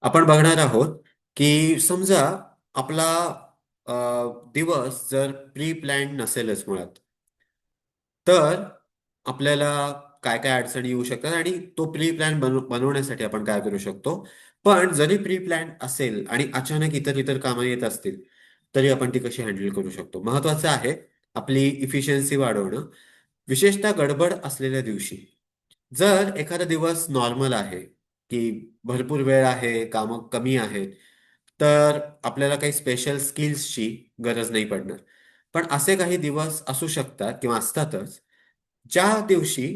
आपण बघणार आहोत की समजा आपला अ, दिवस जर प्री प्लॅन्ड नसेलच मुळात, तर आपल्याला काय काय अडचणी येऊ शकतात आणि तो प्री प्लॅन बनवण्यासाठी आपण काय करू शकतो. पण जरी प्री प्लॅन असेल आणि अचानक इतर इतर कामं येत असतील, तरी आपण ती कशी हँडल करू शकतो. महत्वाचं आहे आपली इफिशियन्सी वाढवणं, विशेषतः गडबड असलेल्या दिवशी. जर एखादा दिवस नॉर्मल आहे, की भरपूर वेळ आहे, कामं कमी आहेत, तर आपल्याला काही स्पेशल स्किल्सची गरज नाही पडणार. पण असे काही दिवस असू शकतात किंवा असतातच, ज्या दिवशी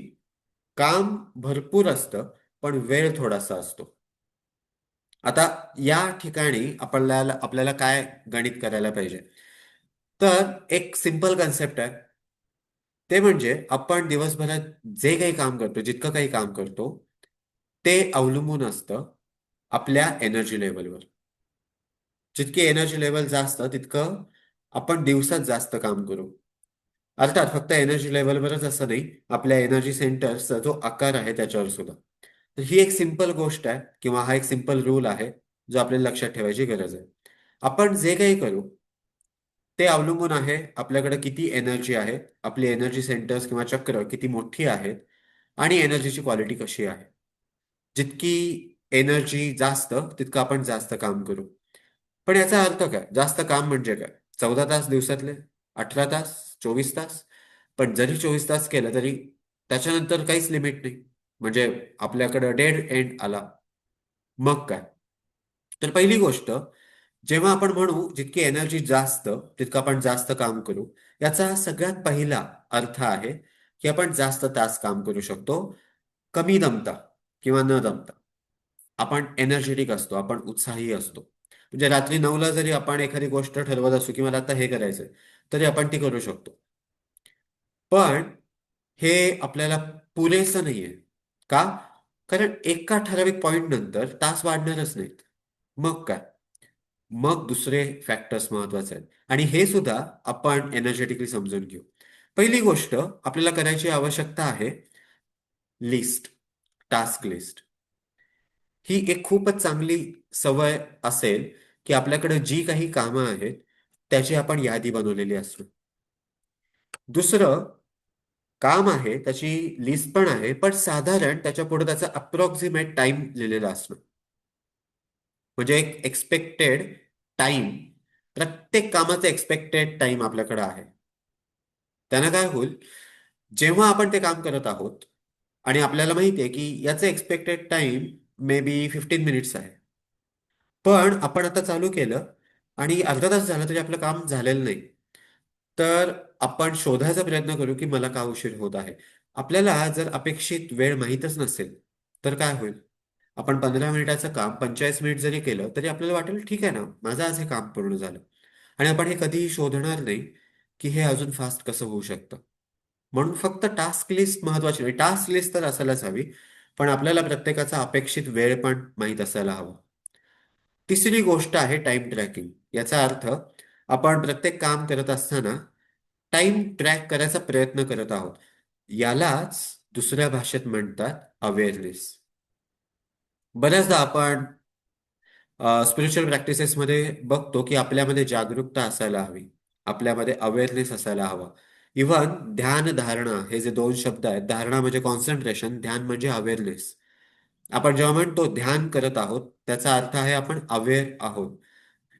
काम भरपूर असतं, पण वेळ थोडासा असतो. आता या ठिकाणी आपल्याला आपल्याला काय गणित करायला पाहिजे? तर एक सिंपल कन्सेप्ट आहे. ते म्हणजे आपण दिवसभरात जे काही काम करतो, जितकं काही काम करतो, ते अवलंबून असतं आपल्या एनर्जी लेव्हलवर. जितकी एनर्जी लेव्हल जास्त, तितकं आपण दिवसात जास्त काम करू. अर्थात फक्त एनर्जी लेव्हलवरच असं नाही, आपल्या एनर्जी सेंटरचा जो आकार आहे त्याच्यावर सुद्धा. तर ही एक सिंपल गोष्ट आहे किंवा हा एक सिंपल रूल आहे, जो आपल्याला लक्षात ठेवायची गरज आहे. आपण जे काही करू ते अवलंबून आहे आपल्याकडे किती एनर्जी आहे, आपली एनर्जी सेंटर्स किंवा चक्र किती मोठी आहेत आणि एनर्जीची क्वालिटी कशी आहे. जितकी एनर्जी जास्त, तितकं आपण जास्त काम करू. पण याचा अर्थ काय? जास्त काम म्हणजे काय? 14 तास दिवसातले, 18 तास, 24 तास. पण जरी 24 तास केलं तरी त्याच्यानंतर काहीच लिमिट नाही. म्हणजे आपल्याकडं डेड एंड आला. मग काय? तर पहिली गोष्ट, जेव्हा आपण म्हणू जितकी एनर्जी जास्त, तितकं आपण जास्त काम करू. याचा सगळ्यात पहिला अर्थ आहे की आपण जास्त तास काम करू शकतो, कमी दमता किंवा न दमता. आपण एनर्जेटिक असतो, आपण उत्साही असतो. म्हणजे रात्री 9ला जरी आपण एखादी गोष्ट ठरवत असू की मला आता हे करायचंय, तरी आपण ती करू शकतो. पण हे आपल्याला पुरेसं नाहीये. का? कारण एका ठराविक पॉइंट नंतर तास वाढणारच नाहीत. मग काय? मग दुसरे फॅक्टर्स महत्वाचे आहेत आणि हे सुद्धा आपण एनर्जेटिकली समजून घेऊ. पहिली गोष्ट आपल्याला करायची आवश्यकता आहे लिस्ट, टास्क लिस्ट. ही एक खूपच चांगली सवय असेल की आपल्याकडे जी काही कामं आहेत त्याची आपण यादी बनवलेली असते. दुसरं काम आहे, त्याची लिस्ट पण आहे, पण साधारण त्याच्या पुढे त्याचा अप्रॉक्सिमेट टाइम लिहिलेला असतो. म्हणजे एक एक्सपेक्टेड टाइम, प्रत्येक कामाचा एक्सपेक्टेड टाइम आपल्याकडे आहे. त्यानं काय होईल, जेव्हा आपण ते काम करत आहोत आणि आपल्याला माहिती आहे की याचं expected time may be 15 minutes आहे, पण आपण आता चालू केलं आणि अर्धा तास झाला तरी आपलं काम झालेलं नाही, तर आपण शोधायचा प्रयत्न करू की मला का उशीर होत आहे. आपल्याला जर अपेक्षित वेळ माहीतच नसेल, तर काय होईल? आपण 15 मिनिटाचं काम 45 मिनिट जरी केलं तरी आपल्याला वाटेल ठीक आहे ना, माझं आज हे काम पूर्ण झालं. आणि आपण हे कधीही शोधणार नाही की हे अजून फास्ट कसं होऊ शकतं. म्हणून फक्त टास्क लिस्ट महत्वाची नाही, टास्क लिस्ट तर असायलाच हवी, पण आपल्याला प्रत्येकाचा अपेक्षित वेळ पण माहीत असायला हवा. तिसरी गोष्ट आहे टाइम ट्रॅकिंग. याचा अर्थ आपण प्रत्येक काम करत असताना टाइम ट्रॅक करायचा प्रयत्न करत आहोत. यालाच दुसऱ्या भाषेत म्हणतात अवेअरनेस. बऱ्याचदा आपण स्पिरिच्युअल प्रॅक्टिसेसमध्ये बघतो की आपल्यामध्ये जागरूकता असायला हवी, आपल्यामध्ये अवेअरनेस असायला हवा. इव्हन ध्यान धारणा हे जे दोन शब्द आहेत, धारणा म्हणजे कॉन्सन्ट्रेशन, ध्यान म्हणजे अवेअरनेस. आपण जेव्हा म्हणतो ध्यान करत आहोत, त्याचा अर्थ आहे आपण अवेअर आहोत.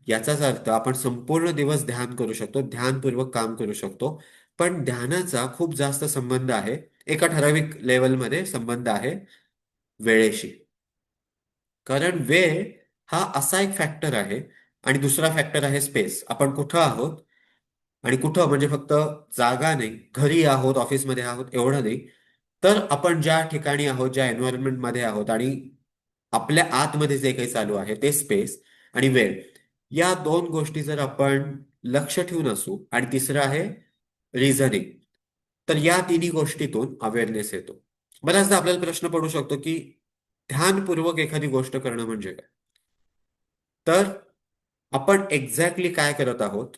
याचाच अर्थ आपण संपूर्ण दिवस ध्यान करू शकतो, ध्यानपूर्वक काम करू शकतो. पण ध्यानाचा खूप जास्त संबंध आहे, एका ठराविक लेवलमध्ये संबंध आहे वेळेशी. कारण वेळ हा असा एक फॅक्टर आहे आणि दुसरा फॅक्टर आहे स्पेस. आपण कुठं आहोत आणि कुठं म्हणजे फक्त जागा नाही, घरी आहोत, ऑफिसमध्ये आहोत एवढं नाही. तर आपण ज्या ठिकाणी आहोत, ज्या एन्व्हायरमेंटमध्ये आहोत आणि आपल्या आतमध्ये जे काही चालू आहे ते स्पेस आणि वेळ, या दोन गोष्टी जर आपण लक्ष ठेवून असू आणि तिसरं आहे रिझनिंग, तर या तिन्ही गोष्टीतून अवेअरनेस येतो. बऱ्याचदा आपल्याला प्रश्न पडू शकतो की ध्यानपूर्वक एखादी गोष्ट करणं म्हणजे काय? तर आपण एक्झॅक्टली काय करत आहोत,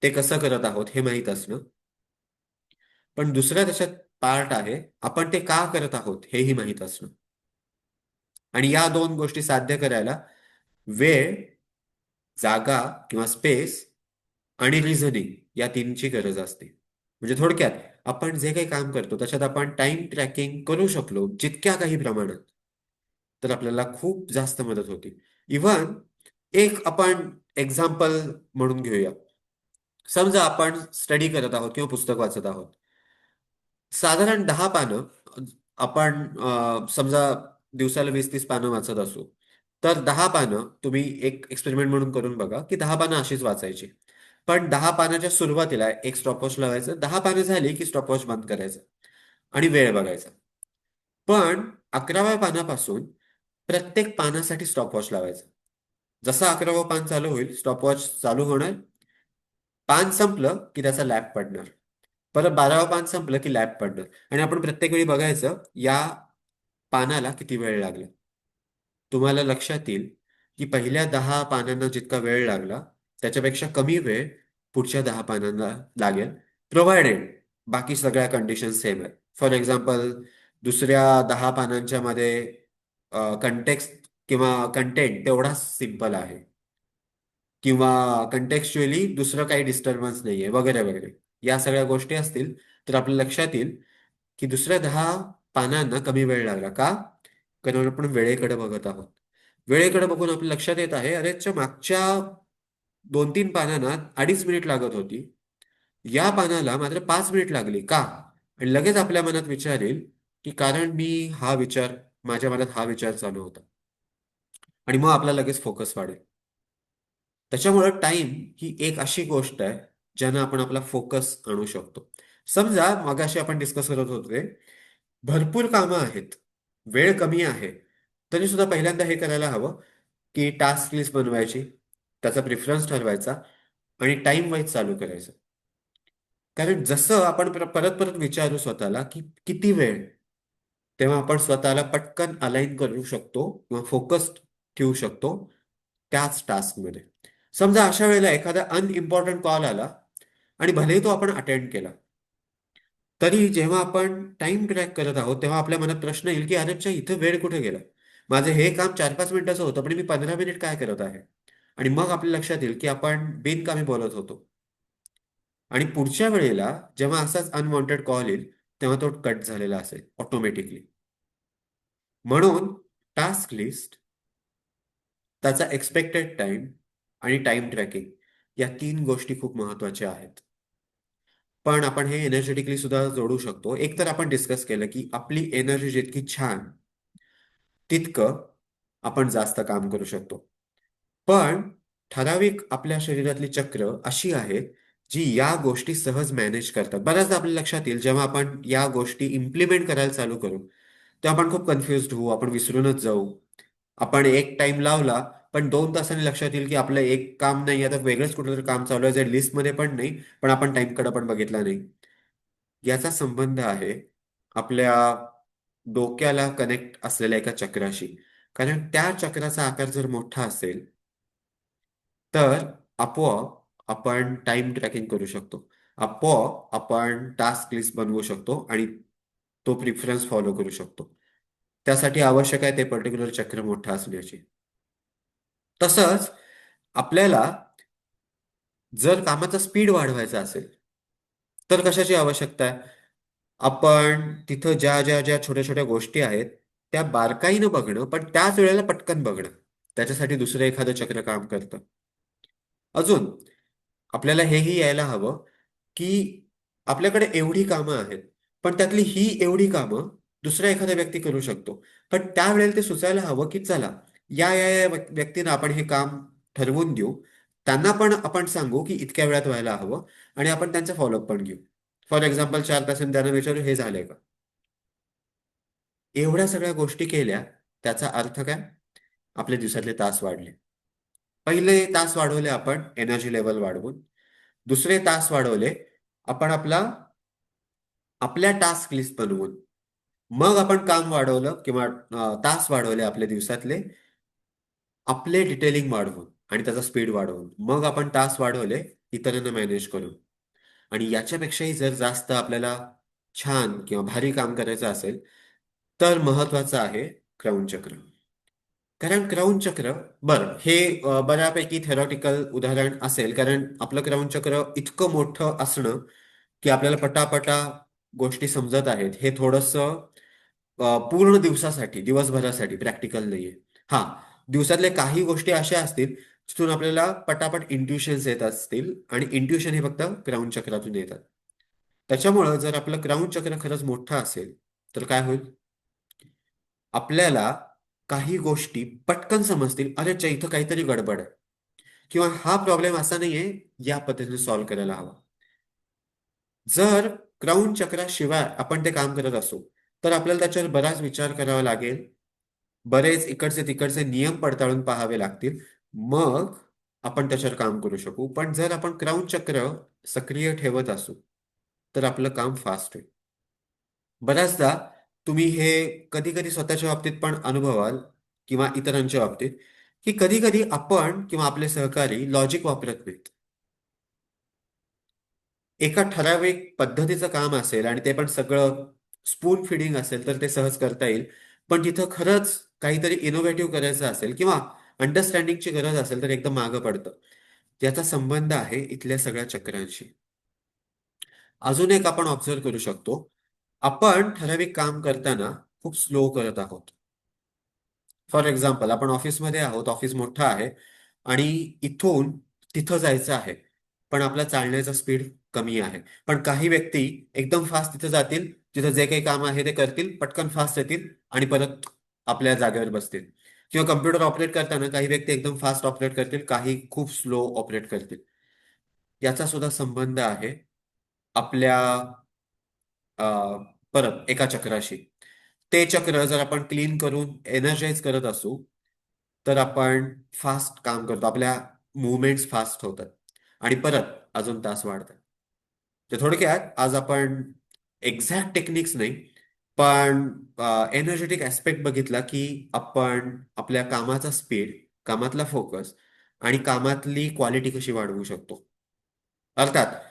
ते कसं करत आहोत हे माहीत असणं. पण दुसरा त्याच्यात पार्ट आहे, आपण ते का करत आहोत हेही माहीत असणं. आणि या दोन गोष्टी साध्य करायला वेळ, जागा किंवा स्पेस आणि रिझनिंग या तीनची गरज असते. म्हणजे थोडक्यात आपण जे काही काम करतो त्याच्यात आपण टाइम ट्रॅकिंग करू शकलो जितक्या काही प्रमाणात, तर आपल्याला खूप जास्त मदत होती. इव्हन एक आपण एक्झाम्पल म्हणून घेऊया. समजा आपण स्टडी करत आहोत किंवा पुस्तक वाचत आहोत. साधारण 10 पानं आपण समजा दिवसाला 20-30 पानं वाचत असू, तर 10 पानं तुम्ही एक एक्सपेरिमेंट म्हणून करून बघा की 10 पानं अशीच वाचायची. पण 10 पानाच्या सुरुवातीला एक स्टॉपवॉच लावायचं, 10 पानं झाली की स्टॉपवॉच बंद करायचं आणि वेळ बघायचा. पण 11व्या पानापासून प्रत्येक पानासाठी स्टॉपवॉच लावायचं. जसं 11वं पान चालू होईल स्टॉपवॉच चालू होणार, पान संपलं की त्याचा लॅप पडणार, परत 12वं पान संपलं की लॅप पडणार आणि आपण प्रत्येक वेळी बघायचं या पानाला किती वेळ लागला. तुम्हाला लक्षात येईल की पहिल्या 10 पानांना जितका वेळ लागला त्याच्यापेक्षा कमी वेळ पुढच्या 10 पानांना लागेल, प्रोव्हायडेड बाकी सगळ्या कंडिशन सेम आहेत. फॉर एक्झाम्पल, दुसऱ्या 10 पानांच्या मध्ये कंटेक्स्ट किंवा कंटेंट तेवढाच सिम्पल आहे, किंवा कंटेक्स्च्युअली दुसरं काही डिस्टर्बन्स नाहीये वगैरे वगैरे. या सगळ्या गोष्टी असतील तर आपल्या लक्षात येईल की दुसऱ्या 10 पानांना कमी वेळ लागला का? कारण आपण वेळेकडे बघत आहोत. वेळेकडे बघून आपल्या लक्षात येत आहे, अरे च्या मागच्या 2-3 पानांना 2.5 मिनिट लागत होती, या पानाला मात्र 5 मिनिट लागली का? आणि लगेच आपल्या मनात विचार येईल की कारण मी हा विचार माझ्या मनात हा विचार चालू होता, आणि मग आपला लगेच फोकस वाढेल. त्याच्यामुळं टाइम ही एक अशी गोष्ट आहे ज्यानं आपण आपला फोकस आणू शकतो. समजा मगाशी आपण डिस्कस करत होते, भरपूर कामं आहेत, वेळ कमी आहे, तरी सुद्धा पहिल्यांदा हे करायला हवं की टास्क लिस्ट बनवायची, त्याचा प्रिफरन्स ठरवायचा आणि टाइम वाईज चालू करायचं. कारण जसं आपण परत परत विचारू स्वतःला की किती वेळ, तेव्हा आपण स्वतःला पटकन अलाइन करू शकतो किंवा फोकस्ड ठेवू शकतो त्याच टास्कमध्ये. समजा अशा वेळेला एखादा अनइम्पॉर्टंट कॉल आला आणि भलेही तो आपण अटेंड केला, तरी जेव्हा आपण टाइम ट्रॅक करत आहोत तेव्हा आपल्या मनात प्रश्न येईल की अरेच्या इथं वेळ कुठे गेला. माझं हे काम 4-5 मिनिटाचं होतं पण मी 15 मिनिट काय करत आहे. आणि मग आपल्या लक्षात येईल की आपण बिनकामी बोलत होतो. आणि पुढच्या वेळेला जेव्हा असाच अनवॉन्टेड कॉल येईल तेव्हा तो कट झालेला असेल ऑटोमॅटिकली. म्हणून टास्क लिस्ट, त्याचा एक्सपेक्टेड टाइम आणि टाइम ट्रॅकिंग या तीन गोष्टी खूप महत्वाच्या आहेत. पण आपण हे एनर्जेटिकली सुद्धा जोडू शकतो. एक तर आपण डिस्कस केलं की आपली एनर्जी जितकी छान तितकं आपण जास्त काम करू शकतो. पण ठराविक आपल्या शरीरातली चक्र अशी आहेत जी या गोष्टी सहज मॅनेज करतात. बऱ्याचदा आपल्या लक्षात येईल जेव्हा आपण या गोष्टी इम्प्लिमेंट करायला चालू करू तेव्हा आपण खूप कन्फ्युज्ड होऊ, आपण विसरूनच जाऊ. आपण एक टाइम लावला पण 2 तासांनी लक्षात येईल की आपलं एक काम नाही, आता वेगळंच कुठलं तरी काम चालू आहे जे लिस्टमध्ये पण नाही, पण आपण टाइमकडे पण बघितला नाही. याचा संबंध आहे आपल्या डोक्याला कनेक्ट असलेल्या एका चक्राशी. कारण त्या चक्राचा आकार जर मोठा असेल तर आपोआप आपण टाइम ट्रॅकिंग करू शकतो. आपोआप आपण टास्क लिस्ट बनवू शकतो आणि तो प्रिफरन्स फॉलो करू शकतो. त्यासाठी आवश्यक आहे ते पर्टिक्युलर चक्र मोठा असण्याची. तसंच आपल्याला जर कामाचा स्पीड वाढवायचा असेल तर कशाची आवश्यकता आहे? आपण तिथं ज्या छोट्या छोट्या गोष्टी आहेत त्या बारकाईनं बघणं, पण त्याच वेळेला पटकन बघणं. त्याच्यासाठी दुसरं एखादं चक्र काम करतं. अजून आपल्याला हेही यायला हवं की आपल्याकडे एवढी कामं आहेत, पण त्यातली ही एवढी कामं दुसरा एखादा व्यक्ती करू शकतो. पण त्यावेळेला ते सुचायला हवं की चला या व्यक्तींना आपण हे काम ठरवून देऊ, त्यांना पण आपण सांगू की इतक्या वेळात व्हायला हवं आणि आपण त्यांचा फॉलोअप पण घेऊ. फॉर एक्झाम्पल 4 तासांनी त्यांना विचारू हे झालंय का. एवढ्या सगळ्या गोष्टी केल्या त्याचा अर्थ काय? आपल्या दिवसातले तास वाढले. पहिले तास वाढवले आपण एनर्जी लेवल वाढवून, दुसरे तास वाढवले आपण आपल्या टास्क लिस्ट बनवून, मग आपण काम वाढवलं किंवा तास वाढवले आपल्या दिवसातले आपले डिटेलिंग वाढवून आणि त्याचा स्पीड वाढवून, मग आपण तास वाढवले इतरांना मॅनेज करून. आणि याच्यापेक्षाही जर जास्त आपल्याला छान किंवा भारी काम करायचं असेल तर महत्वाचं आहे क्राऊन चक्र. कारण क्राऊन चक्र, बरं हे बऱ्यापैकी थेरॉटिकल उदाहरण असेल, कारण आपलं क्राऊन चक्र इतकं मोठं असणं की आपल्याला पटापटा गोष्टी समजत आहेत, हे थोडंसं पूर्ण दिवसासाठी, दिवसभरासाठी प्रॅक्टिकल नाहीये. हा, दिवसातले काही गोष्टी अशा असतील जिथून आपल्याला पटापट इंट्युशन्स येत असतील, आणि इंट्युशन हे फक्त क्राऊन चक्रातून येतात. त्याच्यामुळं जर आपलं क्राऊन चक्र खरंच मोठं असेल तर काय होईल, आपल्याला काही गोष्टी पटकन समजतील, अरे इथं काहीतरी गडबड आहे, किंवा हा प्रॉब्लेम असा नाहीये, या पद्धतीने सॉल्व्ह करायला हवा. जर क्राऊन चक्राशिवाय आपण ते काम करत असू तर आपल्याला त्याच्यावर बराच विचार करावा लागेल, बरेच इकडचे तिकडचे नियम पडताळून पाहावे लागतील, मग आपण त्याच्यावर काम करू शकू. पण जर आपण क्राऊन चक्र सक्रिय ठेवत असू तर आपलं काम फास्ट होईल. बऱ्याचदा तुम्ही हे कधी कधी स्वतःच्या बाबतीत पण अनुभवाल, किंवा इतरांच्या बाबतीत, की कधी कधी आपण किंवा आपले सहकारी लॉजिक वापरत नाहीत. एका ठराविक पद्धतीचं काम असेल आणि ते पण सगळं स्पून फिडिंग असेल तर ते सहज करता येईल. पण तिथं खरंच काहीतरी इनोव्हेटिव्ह करायचं असेल किंवा अंडरस्टँडिंगची गरज असेल तर एकदम मागं पडतं. याचा संबंध आहे इथल्या सगळ्या चक्रांशी. अजून एक आपण ऑब्झर्व करू शकतो, आपण ठराविक काम करताना खूप स्लो करत आहोत. फॉर एक्झाम्पल, आपण ऑफिसमध्ये आहोत, ऑफिस मोठं आहे आणि इथून तिथं जायचं आहे, पण आपला चालण्याचा स्पीड कमी आहे. पण काही व्यक्ती एकदम फास्ट तिथं जातील, तिथं जे काही काम आहे ते करतील, पटकन फास्ट येतील आणि परत आपल्या जागेवर बसतील. किंवा कम्प्युटर ऑपरेट करताना काही व्यक्ती एकदम फास्ट ऑपरेट करतील, काही खूप स्लो ऑपरेट करतील. याचा सुद्धा संबंध आहे आपल्या अ, परत एका चक्राशी. ते चक्र जर आपण क्लीन करून एनर्जाइज करत असू तर आपण फास्ट काम करतो, आपल्या मुवमेंट्स फास्ट होतात आणि परत अजून तास वाढतात. तर थोडक्यात आज आपण एक्झॅक्ट टेक्निक्स नाही, पण एनर्जेटिक ऍस्पेक्ट बघितला की आपण आपल्या कामाचा स्पीड, कामातला फोकस आणि कामातली क्वालिटी कशी वाढवू शकतो. अर्थात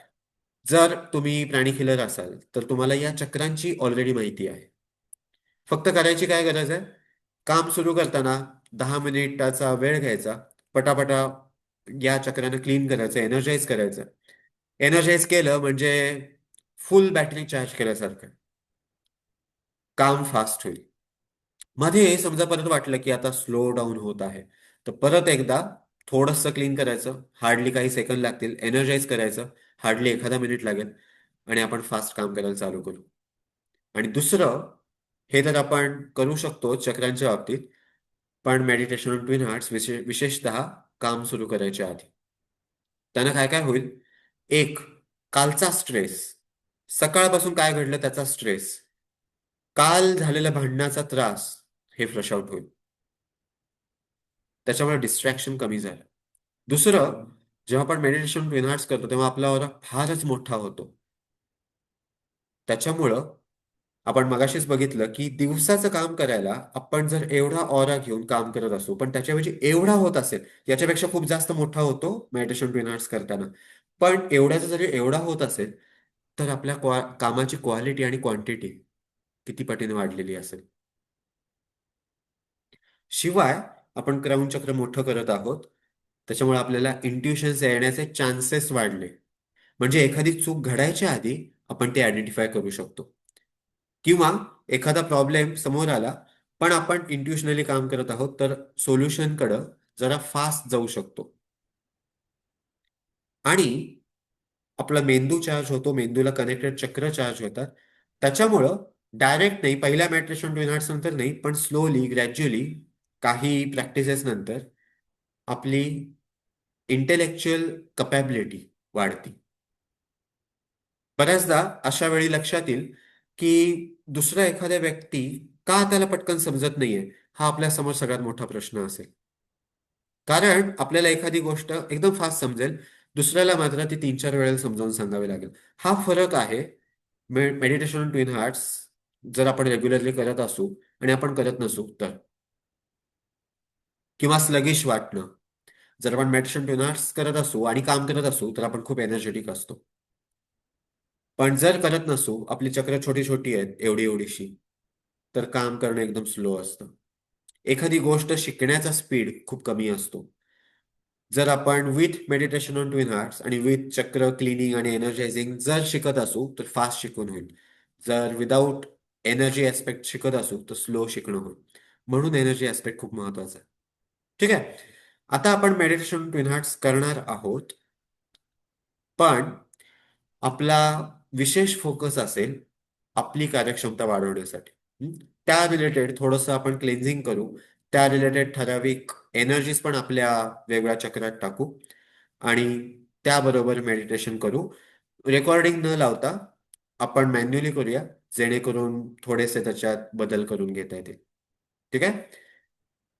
जर तुम्ही प्राणी किलर असाल तर तुम्हाला या चक्रांची ऑलरेडी माहिती आहे. फक्त करायची काय गरज आहे, काम सुरू करताना 10 मिनिटाचा वेळ घ्यायचा, पटापटा या चक्रानं क्लीन करायचं, एनर्जाइज करायचं. एनर्जाइज केलं म्हणजे फुल बॅटरी चार्ज केल्यासारखं, काम फास्ट होईल. मध्ये समजा परत वाटलं की आता स्लो डाऊन होत आहे, तर परत एकदा थोडंसं क्लीन करायचं, हार्डली काही सेकंद लागतील, एनर्जाइज करायचं, हार्डली एखादा मिनिट लागेल, आणि आपण फास्ट काम करायला चालू करू. आणि दुसरं, हे तर आपण करू शकतो चक्रांच्या बाबतीत, पण मेडिटेशन ऑन ट्विन हार्ट्स विशेषतः काम सुरू करायच्या आधी. त्यानं काय काय होईल, एक, कालचा स्ट्रेस, सकाळपासून काय घडलं त्याचा स्ट्रेस, काल झालेल्या भांडणाचा त्रास, हे फ्लश आउट होईल. त्याच्यामुळे डिस्ट्रॅक्शन कमी झालं. दुसरं, जेव्हा आपण मेडिटेशन ट्विन हार्ट्स करतो तेव्हा आपला ऑरा फारच मोठा होतो. त्याच्यामुळं आपण मगाशीच बघितलं की दिवसाचं काम करायला आपण जर एवढा ऑरा घेऊन काम करत असू, पण त्याच्याऐवजी एवढा होत असेल, याच्यापेक्षा खूप जास्त मोठा होतो मेडिटेशन ट्विन हार्ट्स करताना. पण एवढ्याचा जरी एवढा होत असेल तर आपल्या कामाची क्वालिटी आणि क्वांटिटी किती पटीने वाढलेली असेल. शिवाय आपण क्राऊन चक्र मोठं करत आहोत, त्याच्यामुळे आपल्याला इंट्युशन्स येण्याचे चान्सेस वाढले. म्हणजे एखादी चूक घडायच्या आधी आपण ते आयडेंटिफाय करू शकतो. किंवा एखादा प्रॉब्लेम समोर आला, पण आपण इंट्युशनली काम करत आहोत, तर सोल्युशनकडं जरा फास्ट जाऊ शकतो. आणि आपला मेंदू चार्ज होतो, मेंदूला कनेक्टेड चक्र चार्ज होतात. त्याच्यामुळं डायरेक्ट नाही, पहिल्या मेडिटेशन 2 आवर्स नंतर नाही, पण स्लोली ग्रॅज्युअली काही प्रॅक्टिसेस नंतर आपली इंटेलेक्च्युअल कपॅबिलिटी वाढते. बऱ्याचदा अशा वेळी लक्षात येईल की दुसरा एखाद्या व्यक्ती का त्याला पटकन समजत नाहीये, हा आपल्या समोर सगळ्यात मोठा प्रश्न असेल. कारण आपल्याला एखादी गोष्ट एकदम फास्ट समजेल, दुसऱ्याला मात्र ती 3-4 वेळेला समजावून सांगावी लागेल. हा फरक आहे मेडिटेशन ट्विन हार्ट्स जर आपण रेग्युलरली करत असू आणि आपण करत नसू तर. किंवा स्लगिश वाटणं, जर आपण मेडिटेशन ट्विन हार्ट्स करत असू आणि काम करत असू तर आपण खूप एनर्जेटिक असतो. पण जर करत नसू, आपली चक्र छोटी छोटी आहेत, एवढी एवढीशी, तर काम करणं एकदम स्लो असतं. एखादी गोष्ट शिकण्याचा स्पीड खूप कमी असतो. जर आपण with meditation on twin hearts आणि विथ चक्र क्लिनिंग आणि एनर्जायझिंग जर शिकत असू तर फास्ट शिकून होईल. जर विदाऊट एनर्जी ऍस्पेक्ट शिकत असू तर स्लो शिकणं होईल. म्हणून एनर्जी ऍस्पेक्ट खूप महत्वाचा आहे. ठीक आहे. आता आपण मेडिटेशन ट्विन हार्ट्स करणार आहोत, पण आपला विशेष फोकस असेल आपली कार्यक्षमता वाढवण्यासाठी. हं? त्या रिलेटेड थोडंसं आपण क्लेन्झिंग करू. त्या रिलेटेड ठराविक एनर्जीज पण आपल्या वेगळ्या चक्रात टाकू आणि त्याबरोबर मेडिटेशन करू. रेकॉर्डिंग न लावता आपण मॅन्युअली करूया, जेणेकरून थोडेसे त्याच्यात बदल करून घेता येतील. ठीक आहे.